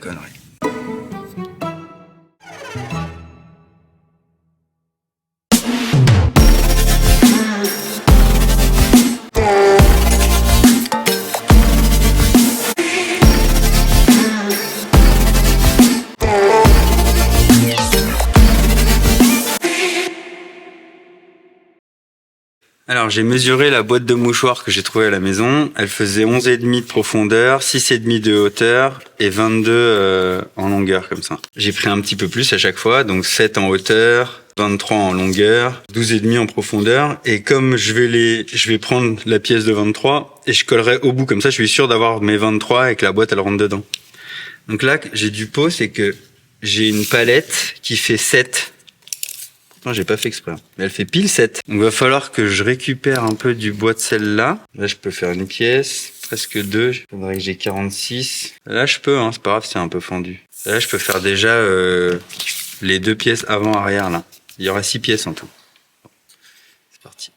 connerie. Alors j'ai mesuré la boîte de mouchoirs que j'ai trouvée à la maison. Elle faisait 11,5 de profondeur, 6,5 de hauteur et 22 en longueur comme ça. J'ai pris un petit peu plus à chaque fois, donc 7 en hauteur, 23 en longueur, 12,5 en profondeur. Et comme je vais prendre la pièce de 23 et je collerai au bout comme ça, je suis sûr d'avoir mes 23 et que la boîte elle rentre dedans. Donc là j'ai du pot, c'est que j'ai une palette qui fait 7. Non, j'ai pas fait exprès. Mais elle fait pile 7. Donc, il va falloir que je récupère un peu du bois de celle-là. Là, je peux faire une pièce. Presque 2. Il faudrait que j'ai 46. Là, je peux, hein. C'est pas grave, c'est un peu fendu. Là, je peux faire déjà, les 2 pièces avant-arrière, là. Il y aura 6 pièces en tout. C'est parti.